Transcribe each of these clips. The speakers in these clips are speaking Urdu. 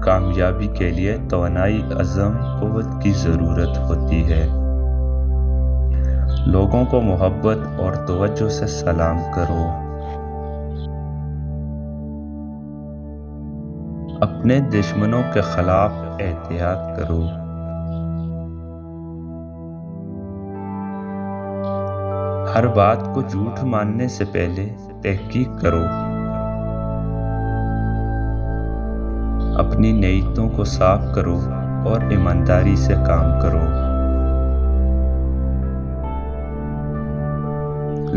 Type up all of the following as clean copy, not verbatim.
کامیابی کے لیے توانائی، عزم، قوت کی ضرورت ہوتی ہے۔ لوگوں کو محبت اور توجہ سے سلام کرو۔ اپنے دشمنوں کے خلاف احتیاط کرو۔ ہر بات کو جھوٹ ماننے سے پہلے تحقیق کرو۔ اپنی نیتوں کو صاف کرو اور ایمانداری سے کام کرو۔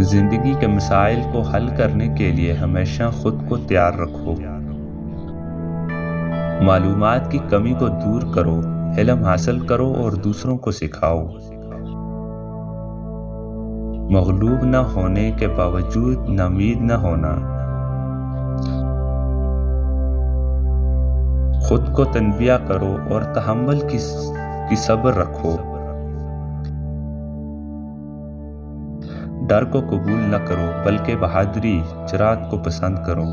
زندگی کے مسائل کو حل کرنے کے لیے ہمیشہ خود کو تیار رکھو۔ معلومات کی کمی کو دور کرو، علم حاصل کرو اور دوسروں کو سکھاؤ۔ مغلوب نہ ہونے کے باوجود ناامید نہ ہونا۔ خود کو تنبیہ کرو اور تحمل کی صبر رکھو۔ ڈر کو قبول نہ کرو بلکہ بہادری، جرأت کو پسند کرو۔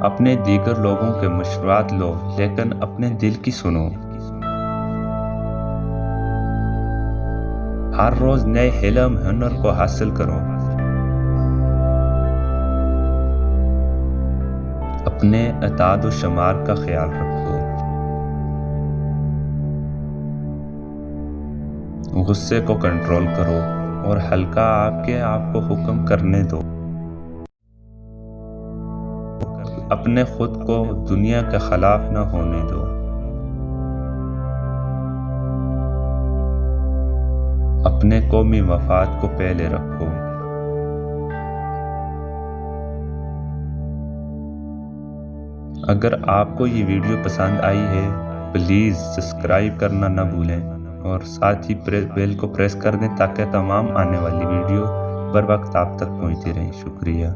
اپنے دیگر لوگوں کے مشورات لو لیکن اپنے دل کی سنو۔ ہر روز نئے علم، ہنر کو حاصل کرو۔ اپنے اعداد و شمار کا خیال رکھو۔ غصے کو کنٹرول کرو اور ہلکا آپ کو حکم کرنے دو۔ اپنے خود کو دنیا کے خلاف نہ ہونے دو۔ اپنے قومی مفاد کو پہلے رکھو۔ اگر آپ کو یہ ویڈیو پسند آئی ہے پلیز سبسکرائب کرنا نہ بھولیں اور ساتھ ہی بیل کو پریس کر دیں تاکہ تمام آنے والی ویڈیو بر وقت آپ تک پہنچتی رہیں۔ شکریہ۔